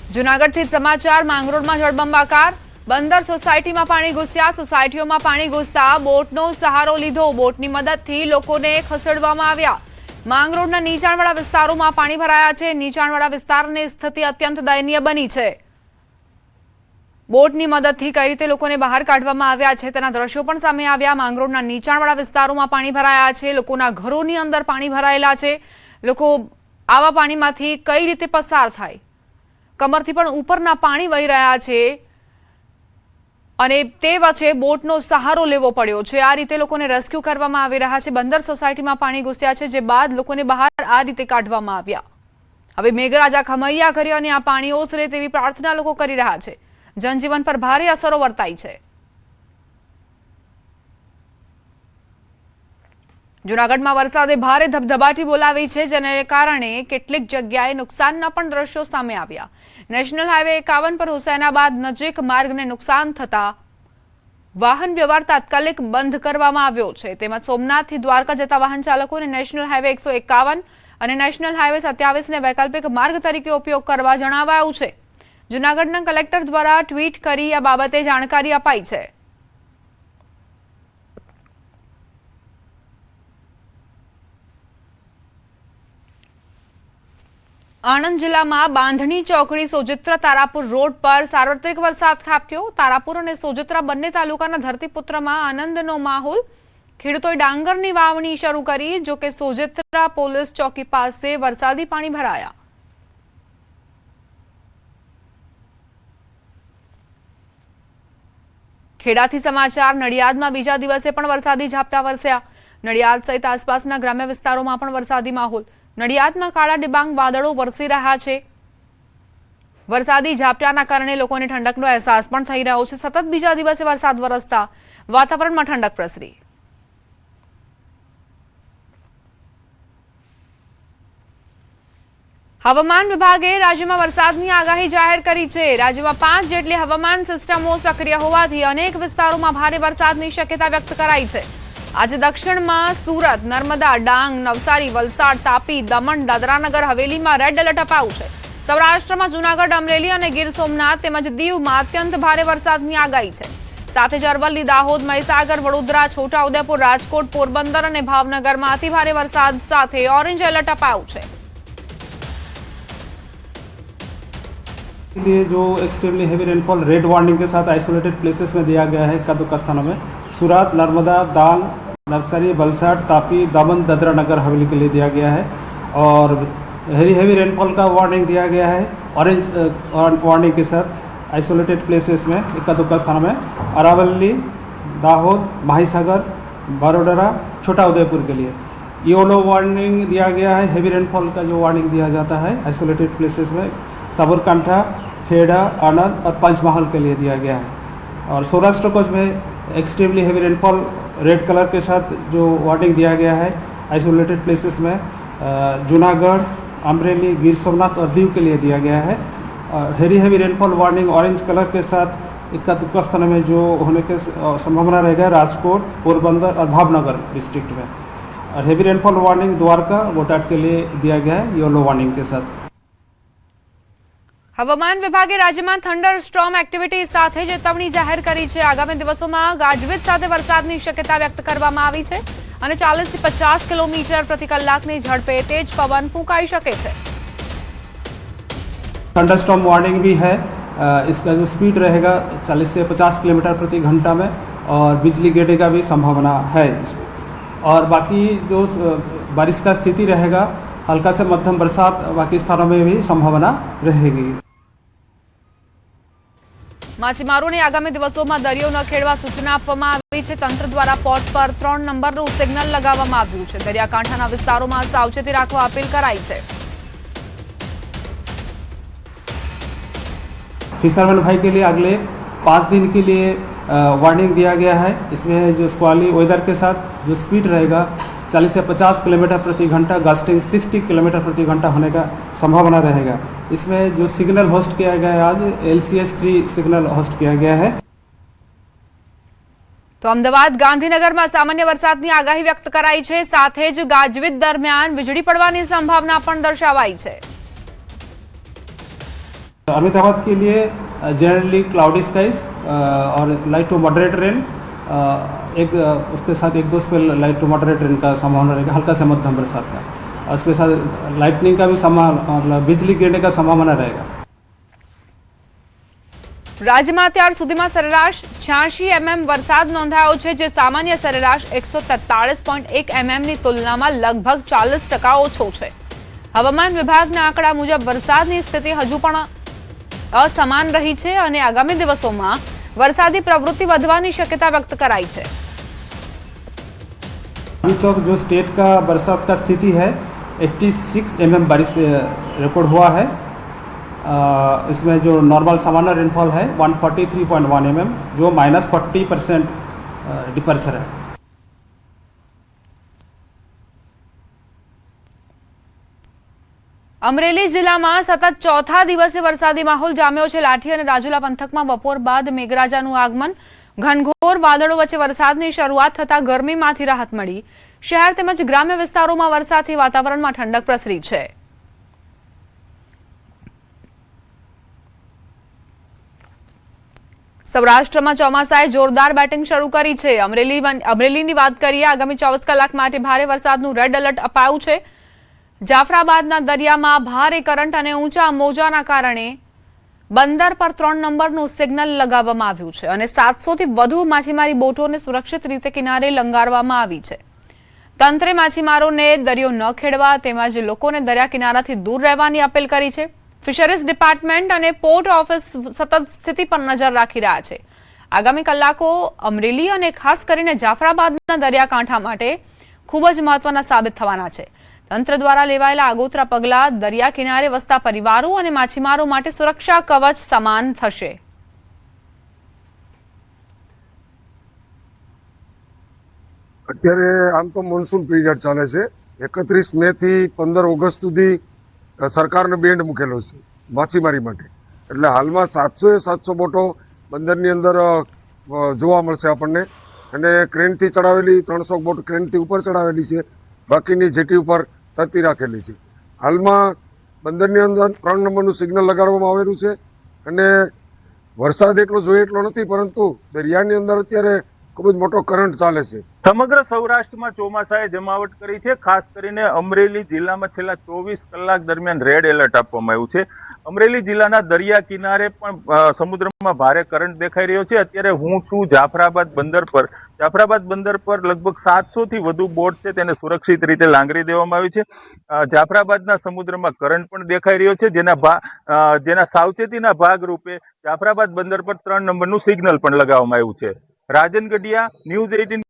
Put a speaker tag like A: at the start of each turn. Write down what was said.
A: જૂનાગઢથી સમાચાર માંગરોળમાં જળબંબાકાર બંદર સોસાયટીમાં પાણી ઘૂસ્યા સોસાયટીઓમાં પાણી ઘૂસતા બોટનો સહારો લીધો બોટની મદદથી લોકોને ખસેડવામાં આવ્યા માંગરોળના નીચાણવાળા વિસ્તારોમાં પાણી ભરાયા છે નીચાણવાળા વિસ્તારની સ્થિતિ અત્યંત દયનીય બની છે બોટની મદદથી કઈ રીતે લોકોને બહાર કાઢવામાં આવ્યા છે તેના દ્રશ્યો પણ સામે આવ્યા માંગરોળના નીચાણવાળા વિસ્તારોમાં પાણી ભરાયા છે લોકોના ઘરોની અંદર પાણી ભરાયેલા છે લોકો આવા પાણીમાંથી કઈ રીતે પસાર થાય કમરથી પણ ઉપરના પાણી વહી રહ્યા છે અને તે વચ્ચે બોટનો સહારો લેવો પડ્યો છે આ રીતે લોકોને રેસ્ક્યુ કરવામાં આવી રહ્યા છે બંદર સોસાયટીમાં પાણી ઘૂસ્યા છે જે બાદ લોકોને બહાર આ રીતે કાઢવામાં આવ્યા હવે મેઘરાજા ખમૈયા કરી અને આ પાણી ઓસરે તેવી પ્રાર્થના લોકો કરી રહ્યા છે જનજીવન પર ભારે અસરો વર્તાઈ છે જૂનાગઢમાં વરસાદે ભારે ધબધબાટી બોલાવી છે જેને કારણે કેટલીક જગ્યાએ નુકસાનના પણ દ્રશ્યો સામે આવ્યા નેશનલ હાઈવે 51 પર હુસૈનાબાદ નજીક માર્ગને નુકસાન થતા વાહન વ્યવહાર તાત્કાલિક બંધ કરવામાં આવ્યો છે તેમજ સોમનાથથી દ્વારકા જતા વાહન ચાલકોને નેશનલ હાઈવે 151 અને નેશનલ હાઈવે 27 ને વૈકલ્પિક માર્ગ તરીકે ઉપયોગ કરવા જણાવાયું છે જૂનાગઢના કલેક્ટર દ્વારા ટ્વીટ કરી આ બાબતે જાણકારી અપાઈ છે આણંદ જિલ્લામાં બાંધણી ચોકડી સોજિત્રા તારાપુર રોડ પર સાર્વત્રિક વરસાદ ખાબક્યો તારાપુર અને સોજિત્રા બંને તાલુકાના ધરતીપુત્રમાં આનંદનો માહોલ ખેડૂતોએ ડાંગરની વાવણી શરૂ કરી જો કે સોજિત્રા પોલીસ ચોકી પાસે વરસાદી પાણી ભરાયા ખેડાથી સમાચાર નડિયાદમાં બીજા દિવસે પણ વરસાદી ઝાપટા વરસ્યા નડિયાદ સહિત આસપાસના ગ્રામ્ય વિસ્તારોમાં પણ વરસાદી માહોલ નડિયાદમાં કાળા ડિબાંગ વાદળો વરસી રહ્યા છે વરસાદી ઝાપટાના કારણે લોકોને ઠંડકનો અહેસાસ પણ થઈ રહ્યો છે સતત બીજા દિવસે વરસાદ વરસતા વાતાવરણમાં ઠંડક પ્રસરી હવામાન વિભાગે રાજ્યમાં વરસાદની આગાહી જાહેર કરી છે રાજ્યમાં 5 જેટલી હવામાન સિસ્ટમો સક્રિય હોવાથી અનેક વિસ્તારોમાં ભારે વરસાદની શક્યતા વ્યક્ત કરાઈ છે આજે દક્ષિણમાં સુરત નર્મદા ડાંગ નવસારી વલસાડ તાપી દમણ દાદરાનગર હવેલીમાં રેડ એલર્ટ અપાયું છે સૌરાષ્ટ્રમાં જૂનાગઢ અમરેલી અને ગીર સોમનાથ તેમજ દીવમાં અત્યંત ભારે વરસાદની આગાહી છે સાથે જ અરવલ્લી દાહોદ મહીસાગર વડોદરા છોટાઉદેપુર રાજકોટ પોરબંદર અને ભાવનગરમાં અતિભારે વરસાદ સાથે ઓરેન્જ એલર્ટ અપાયું છે
B: लिए जो extremely heavy rainfall red warning के साथ आइसोलेटेड प्लेसेस में दिया गया है कदुका स्थानों में सूरत नर्मदा डांग नवसारी वलसाड तापी दमन दादरा नगर हवेली के लिए दिया गया है और हैवी रेनफॉल का वार्निंग दिया गया है ऑरेंज वार्निंग के साथ आइसोलेटेड प्लेसेस में कदुका स्थानों में अरावली दाहोद माहीसागर बड़ोदरा छोटा उदयपुर के लिए येलो वार्निंग दिया गया है हैवी रेनफॉल का जो वार्निंग दिया जाता है आइसोलेटेड प्लेसेस में साबरकांठा खेड़ा आनंद और पंचमहल के लिए दिया गया है और सौराष्ट्र कोस्ट में extremely heavy rainfall red colour के साथ जो वार्निंग दिया गया है आइसोलेटेड प्लेसेस में जूनागढ़ अमरेली गिर सोमनाथ और दीव के लिए दिया गया है heavy rainfall warning orange colour के साथ इक्का दुक्का स्थानों में जो होने के संभावना रहेगा राजकोट पोरबंदर और भावनगर डिस्ट्रिक्ट में और heavy rainfall warning Dwarka Botad के लिए दिया गया है येलो वार्निंग के साथ
A: હવામાન વિભાગે રાજ્યમાં થંડર સ્ટ્રોમ એક્ટિવિટી સાથે ચેતવણી જાહેર કરી છે આગામી દિવસોમાં ગાજવીજ સાથે વરસાદની શક્યતા વ્યક્ત કરવામાં આવી છે અને 40 થી 50 કિલોમીટર પ્રતિ કલાકની ઝડપે તેજ પવન ફૂંકાઈ શકે છે
B: थंडर स्टॉर्म वार्निंग भी है इसका जो स्पीड रहेगा 40 से 50 किलोमीटर प्रति घंटा में और बिजली गिरने का भी संभावना है इसमें और बाकी जो बारिश का स्थिति रहेगा हल्का से मध्यम बरसात बाकी स्थानों में भी संभावना रहेगी
A: માછીમારોને આગામી દિવસોમાં દરિયો ન ખેડવા સૂચના આપવામાં આવી છે તંત્ર દ્વારા પોર્ટ પર 3 નંબરનું સિગ્નલ લગાવવામાં આવ્યું છે દરિયાકાંઠાના વિસ્તારોમાં સાવચેતી રાખવા અપીલ કરાઈ છે
B: फिशरमैन भाई के लिए अगले 5 दिन के लिए वार्निंग दिया गया है इसमें जो स्क्वाली वेदर के साथ जो स्पीड रहेगा 40 से 50 किलोमीटर प्रति घंटा गस्टिंग 60 किलोमीटर प्रति घंटा होने का संभावना रहेगा इसमें जो सिग्नल होस्ट किया गया है आज LCS 3 सिग्नल होस्ट किया गया है
A: તો અમદાવાદ ગાંધીનગરમાં સામાન્ય વરસાદની આગાહી વ્યક્ત કરાઈ છે સાથે જ ગાજવીજ દરમિયાન વીજળી પડવાની સંભાવના પણ દર્શાવાઈ છે
B: अहमदाबाद के लिए जनरली क्लाउडी स्काइज और लाइट टू मॉडरेट रेन, एक उसके साथ एक दो spell light to moderate rain का संभावना रहेगा, हल्का से मध्यम बरसात का, और उसके साथ लाइटनिंग का भी मतलब बिजली गिरने का संभावना रहेगा।
A: રાજ્યમાં અત્યાર સુધીમાં સરેરાશ 86 mm વરસાદ નોંધાયો છે, જે સામાન્ય સરેરાશ 143.1 mm ની તુલનામાં લગભગ 40% ઓછો છે। હવામાન વિભાગના આંકડા મુજબ વરસાદની સ્થિતિ હજુ પણ असमान रही है और आगामी दिवसों में वरसादी प्रवृत्ति વધવાની शक्यता व्यक्त कराई है।
B: अभी तक जो स्टेट का बरसात का स्थिति है 86 mm बारिश रिकॉर्ड हुआ है। इसमें जो नॉर्मल सामान्य रेनफॉल है 143.1 mm, जो -40% डिपर्चर है।
A: अमरेली जिला में सतत चौथा दिवसे वरसादी माहौल जाम्यो छे। लाठी और રાજુલા पंथक में बपोर बाद मेघराजाનું આગમન, घनघोर वादळो वच्चे वरसादनी शरूआत थता गरमीमांथी राहत मळी। शहर તેમજ ग्राम्य विस्तारों वरसादथी वातावरण में ठंडक प्रसरी छे। सौराष्ट्र में ચોમાસાએ जोरदार बेटिंग शुरू करी है। अमरेली बात करिए, आगामी 24 कलाक माटे भारे वरसादનું रेड अलर्ट अपायुं छे। જાફરાબાદના દરિયામાં ભારે કરંટ અને ઊંચા મોજાના કારણે બંદર પર 3 નંબરનું સિગ્નલ લગાવવામાં આવ્યું છે અને 700 થી વધુ માછીમારી બોટોને સુરક્ષિત રીતે કિનારે લંગારવામાં આવી છે। તંત્રે માછીમારોને દરિયો ન ખેડવા તેમજ લોકોને દરિયા કિનારાથી દૂર રહેવાની અપીલ કરી છે। ફિશરીઝ ડિપાર્ટમેન્ટ અને પોર્ટ ઓફિસ સતત સ્થિતિ પર નજર રાખી રહ્યા છે। આગામી કલાકો અમરેલી અને ખાસ કરીને જાફરાબાદના દરિયાકાંઠા માટે ખૂબ જ મહત્વના સાબિત થવાના છે। તંત્ર દ્વારા લેવાયેલા આગોતરા પગલાં દરિયા કિનારે વસતા પરિવારો અને માછીમારો માટે સુરક્ષા કવચ સમાન થશે।
C: અત્યારે આમ તો મોન્સૂન પીરિયડ ચાલે છે। 31 મે થી 15 ઓગસ્ટ સુધી સરકારનો બેન્ડ મૂકેલો છે માછીમારી માટે, એટલે હાલમાં 700 બોટો બંદરની અંદર જોવા મળશે આપણને, અને ક્રેનથી ચડાવેલી 300 બોટ ક્રેનથી ઉપર ચડાવેલી છે, બાકીની જેટી ઉપર તરતી રાખેલી છે। હાલમાં બંદરની અંદર 3 નંબરનું સિગ્નલ લગાડવામાં આવેલું છે અને વરસાદ એટલો જોઈએ એટલો નથી, પરંતુ દરિયાની અંદર અત્યારે ખૂબ જ મોટો કરંટ ચાલે છે।
D: સમગ્ર સૌરાષ્ટ્રમાં ચોમાસાએ જમાવટ કરી છે। ખાસ કરીને અમરેલી જિલ્લામાં છેલ્લા 24 કલાક દરમિયાન રેડ એલર્ટ આપવામાં આવ્યું છે। અમરેલી જિલ્લાના દરિયા કિનારે પણ સમુદ્રમાં ભારે કરંટ દેખાઈ રહ્યો છે। અત્યારે હું છું જાફરાબાદ બંદર પર। જાફરાબાદ બંદર પર લગભગ 700 થી વધુ બોટ છે, તેને સુરક્ષિત રીતે લાંગરી દેવામાં આવી છે। જાફરાબાદના સમુદ્રમાં કરંટ પણ દેખાઈ રહ્યો છે, જેના સાવચેતીના ભાગરૂપે જાફરાબાદ બંદર પર 3 નંબરનું સિગ્નલ પણ લગાવવામાં આવ્યું છે। રાજન ગઢિયા, ન્યૂઝ 18।